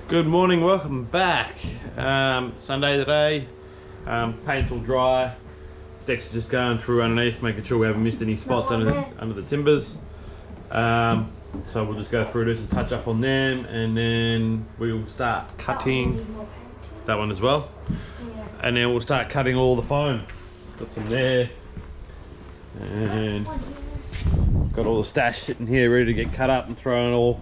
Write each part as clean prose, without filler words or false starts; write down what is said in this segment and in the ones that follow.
Good morning, welcome back. Sunday today, paint's all dry. Deck's just going through underneath, making sure we haven't missed any spots under the timbers. So we'll just go through, do some touch up on them, and then we'll start cutting that one as well. And then we'll start cutting all the foam. Got some there, and got all the stash sitting here ready to get cut up and thrown all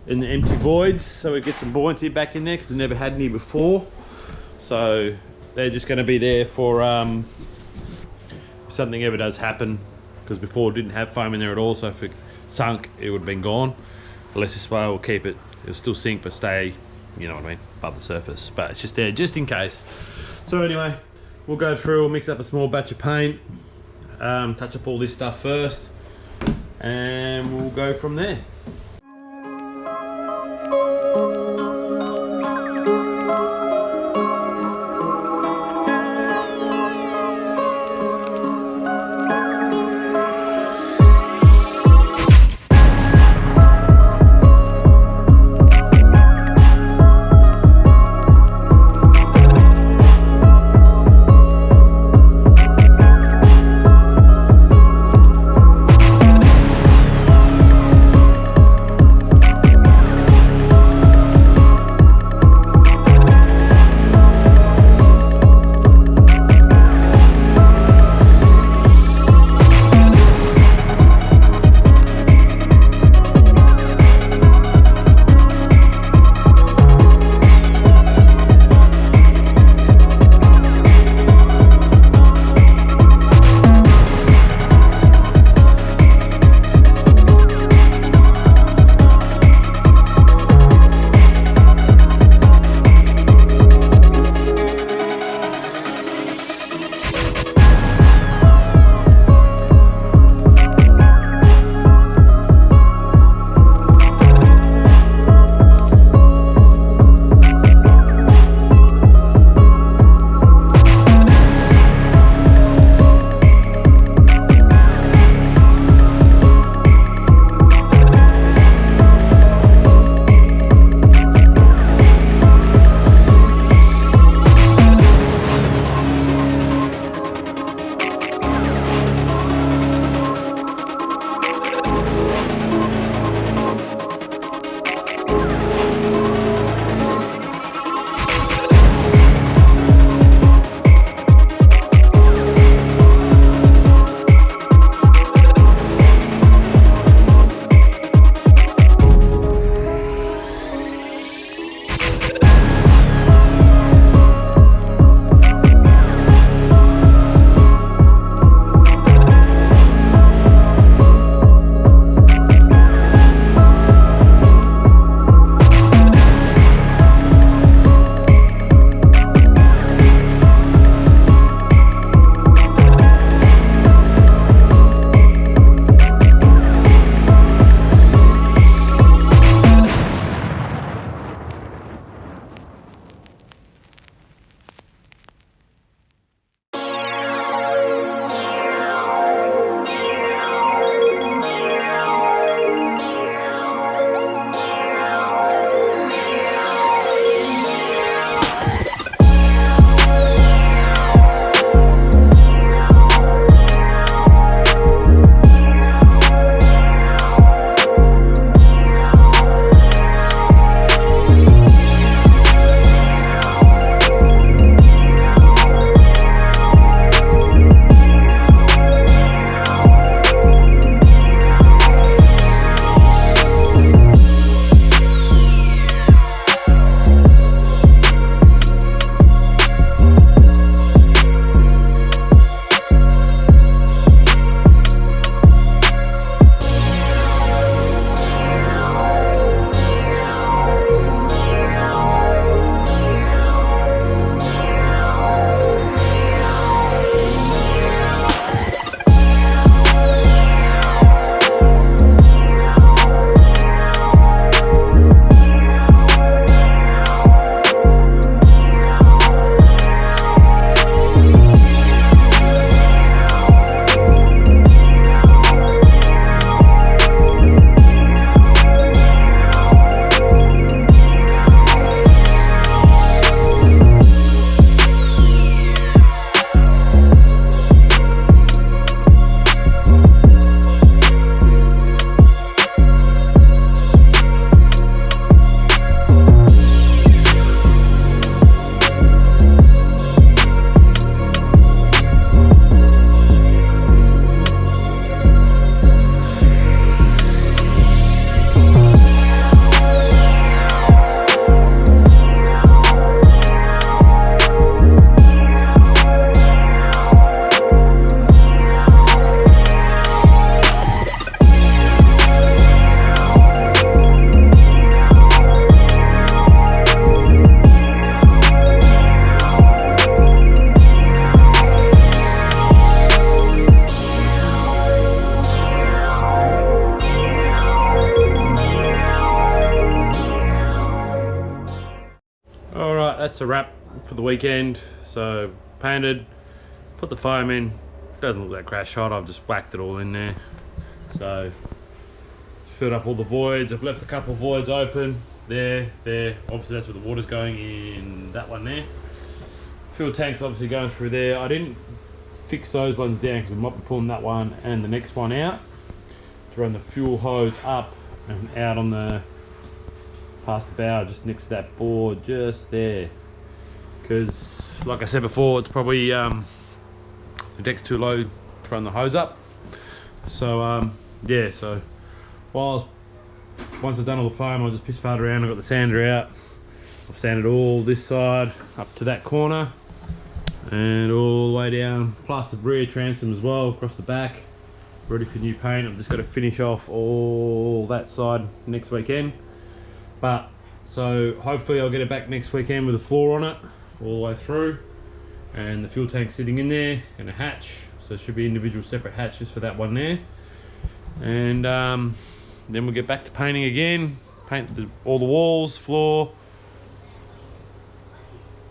in the empty voids, so we get some buoyancy back in there because we never had any before. So they're just going to be there for if something ever does happen, because before it didn't have foam in there at all, so if it sunk it would have been gone. Unless this way we'll keep it, it'll still sink but stay, you know what I mean, above the surface, but it's just there just in case. So anyway, we'll go through, we'll mix up a small batch of paint, touch up all this stuff first, and we'll go from there. right, that's a wrap for the weekend. So painted, put the foam in. Doesn't look that crash hot. I've just whacked it all in there. So filled up all the voids. I've left a couple of voids open. There. Obviously that's where the water's going in, that one there. Fuel tank's obviously going through there. I didn't fix those ones down because we might be pulling that one and the next one out to run the fuel hose up and out on the past the bow, just next to that board, just there. Because like I said before, it's probably the deck's too low to run the hose up. So yeah, so once I've done all the foam, I'll just piss fart around. I've got the sander out. I've sanded all this side up to that corner and all the way down, plus the rear transom as well across the back, ready for new paint. I've just got to finish off all that side next weekend. But so hopefully I'll get it back next weekend with a floor on it all the way through, and the fuel tank sitting in there, and a hatch. So it should be individual separate hatches for that one there. And then we'll get back to painting again, paint all the walls, floor.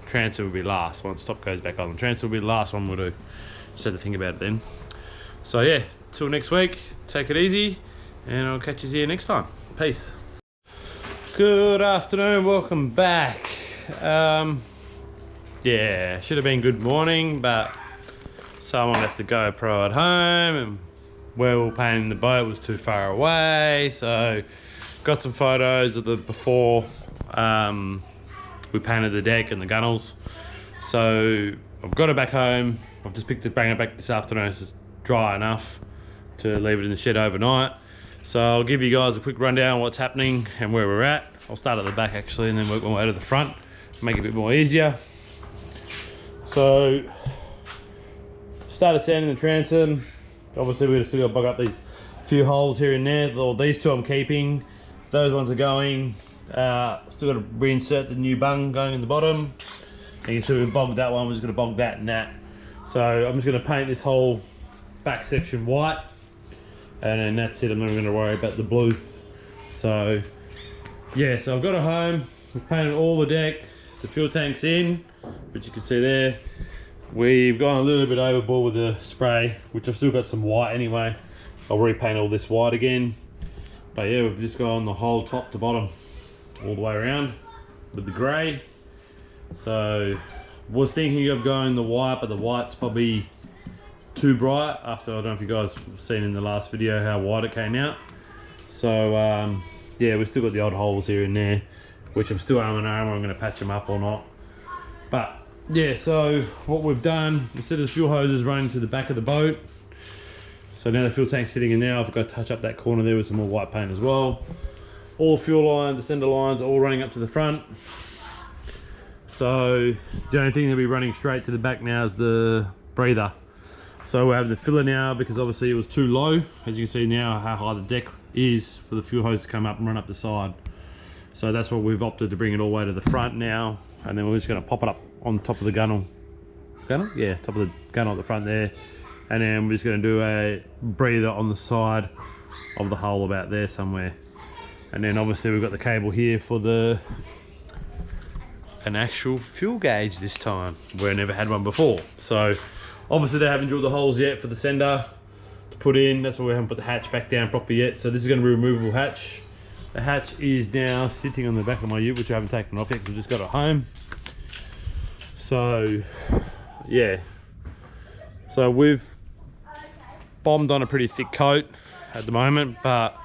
Transfer will be last once top goes back on. The transfer will be the last one we'll do. Just had to think about it then. So yeah, till next week, take it easy, and I'll catch you here next time. Peace. Good afternoon, welcome back. Yeah, should have been good morning, but someone left the GoPro at home, and where we were painting the boat was too far away. So got some photos of the before we painted the deck and the gunnels. So I've got it back home. I've just bring it back this afternoon. It's just dry enough to leave it in the shed overnight. So I'll give you guys a quick rundown on what's happening and where we're at. I'll start at the back actually, and then work my way to the front, make it a bit more easier. So started sanding the transom. Obviously we're still got to bug up these few holes here and there. Well, these two I'm keeping, those ones are going. Still got to reinsert the new bung going in the bottom. And you see we bogged that one, we're just going to bog that and that. So I'm just going to paint this whole back section white, and then that's it. I'm not going to worry about the blue. So yeah, so I've got it home. We've painted all the deck, the fuel tank's in, which you can see there. We've gone a little bit overboard with the spray, which I've still got some white anyway. I'll repaint all this white again. But yeah, we've just gone the whole top to bottom, all the way around with the grey. So was thinking of going the white, but the white's probably too bright. After, I don't know if you guys have seen in the last video how white it came out. So yeah, we've still got the odd holes here and there, which I'm still arm and arm. I'm going to patch them up or not. But yeah, so what we've done, instead of the fuel hoses running to the back of the boat, so now the fuel tank's sitting in there. I've got to touch up that corner there with some more white paint as well. All fuel lines, the center lines, all running up to the front. So the only thing that'll be running straight to the back now is the breather. So we're having the filler now because obviously it was too low. As you can see now how high the deck is for the fuel hose to come up and run up the side. So that's what we've opted to bring it all the way to the front now. And then we're just going to pop it up on top of the gunnel. Gunnel? Yeah, top of the gunnel at the front there. And then we're just going to do a breather on the side of the hole about there somewhere. And then obviously we've got the cable here for an actual fuel gauge this time, where I never had one before. So obviously they haven't drilled the holes yet for the sender to put in. That's why we haven't put the hatch back down properly yet. So this is going to be a removable hatch. The hatch is now sitting on the back of my ute, which I haven't taken off yet because we've just got it home. So yeah, so we've bombed on a pretty thick coat at the moment, but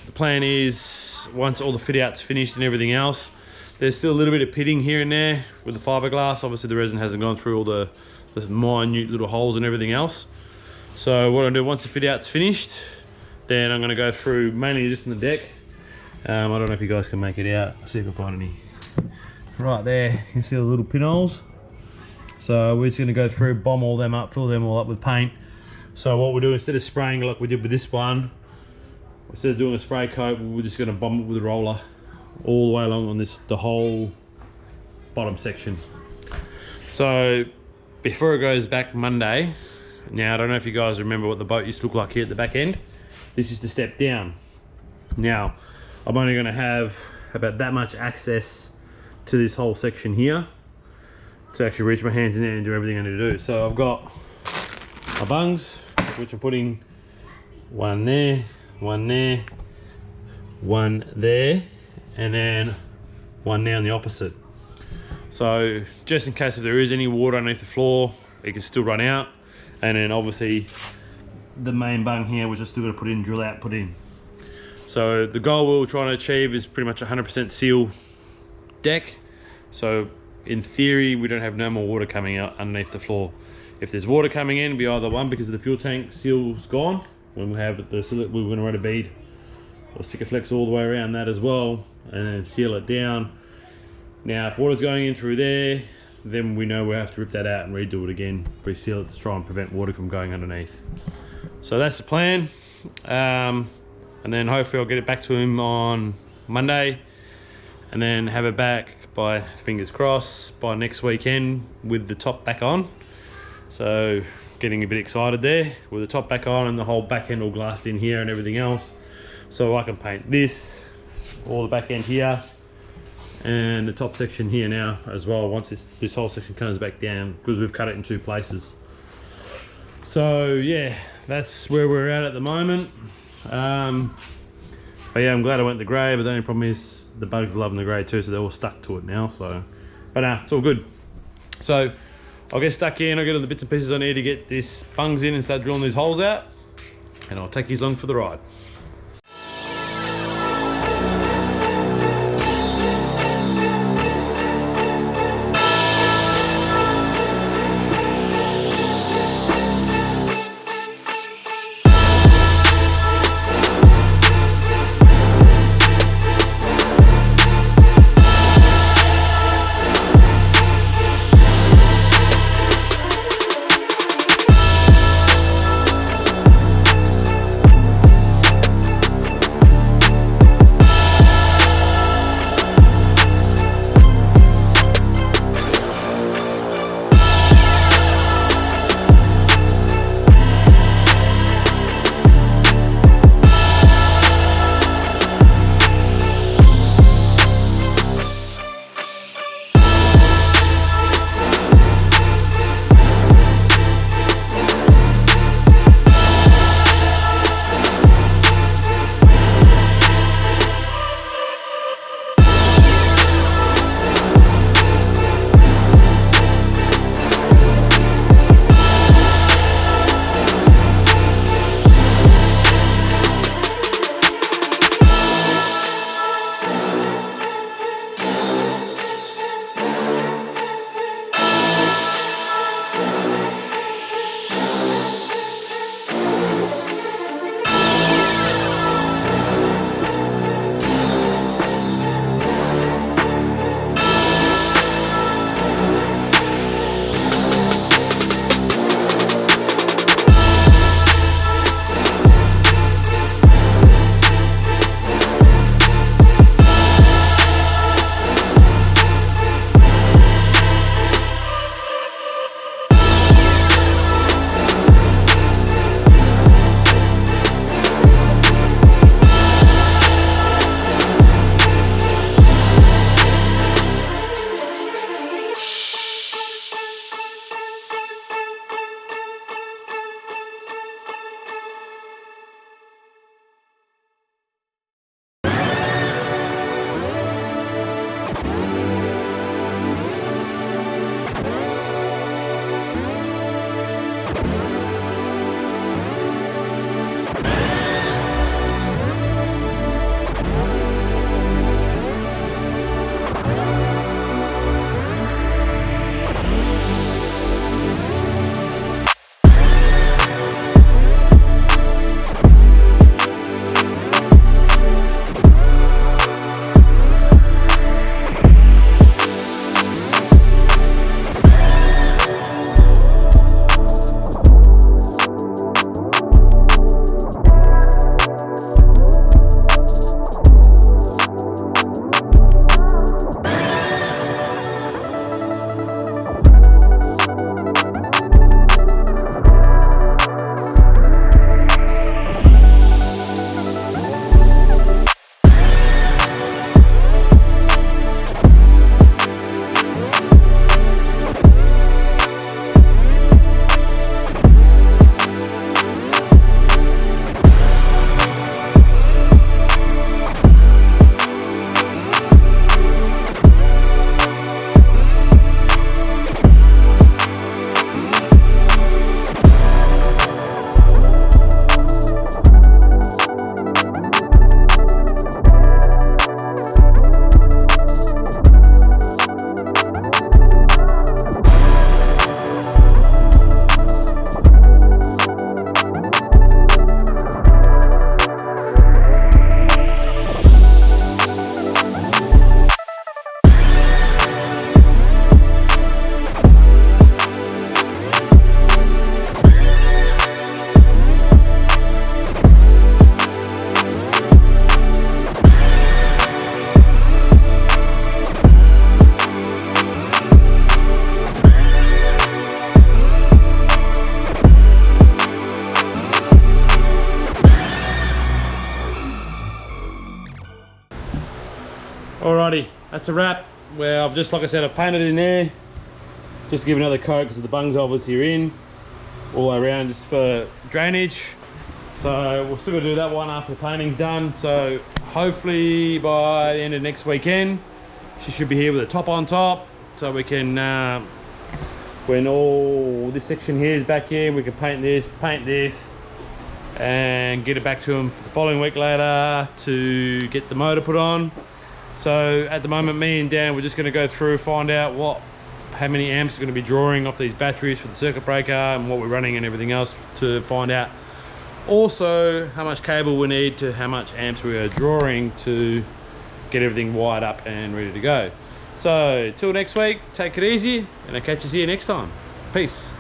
the plan is once all the fit out's finished and everything else, there's still a little bit of pitting here and there with the fiberglass. Obviously the resin hasn't gone through all the minute little holes and everything else. So what I'm gonna do once the fit out's finished, then I'm gonna go through mainly just on the deck. I don't know if you guys can make it out. I'll see if I can find any. Right there, you can see the little pinholes. So we're just gonna go through, bomb all them up, fill them all up with paint. So what we'll do, instead of spraying like we did with this one, instead of doing a spray coat, we're just gonna bomb it with a roller all the way along on the whole bottom section. So before it goes back Monday, now I don't know if you guys remember what the boat used to look like here at the back end. This is to step down. Now I'm only going to have about that much access to this whole section here to actually reach my hands in there and do everything I need to do. So I've got my bungs, which I'm putting one there, one there, one there, and then one there on the opposite. So just in case if there is any water underneath the floor, it can still run out. And then obviously the main bung here, which I still got to put in, drill out, put in. So the goal we're trying to achieve is pretty much 100% seal deck. So in theory, we don't have no more water coming out underneath the floor. If there's water coming in, it'll be either one, because of the fuel tank seal's gone, when we have the we're going to run a bead or Sikaflex all the way around that as well, and then seal it down. Now, if water's going in through there, then we know we have to rip that out and redo it again, reseal it to try and prevent water from going underneath. So that's the plan. And then hopefully I'll get it back to him on Monday, and then have it back by, fingers crossed, by next weekend with the top back on. So getting a bit excited there with the top back on and the whole back end all glassed in here and everything else. So I can paint this, all the back end here, and the top section here now as well, once this whole section comes back down, because we've cut it in 2 places. So yeah, that's where we're at the moment. But yeah, I'm glad I went the grey, but the only problem is the bugs are loving the grey too, so they're all stuck to it now. So, but nah, it's all good. So I'll get stuck in, I'll get all the bits and pieces I need to get this bungs in and start drilling these holes out, and I'll take you along for the ride. that's a wrap. Where I've just, like I said, I've painted in there just to give another coat because the bungs obviously are in all the way around just for drainage. So we're still gonna do that one after the painting's done. So hopefully by the end of next weekend she should be here with a top on top, so we can when all this section here is back in, we can paint this and get it back to them for the following week later to get the motor put on. So at the moment, me and Dan, we're just going to go through, find out how many amps are going to be drawing off these batteries for the circuit breaker and what we're running and everything else, to find out also how much cable we need to how much amps we are drawing to get everything wired up and ready to go. So till next week, take it easy, and I'll catch you here next time. Peace.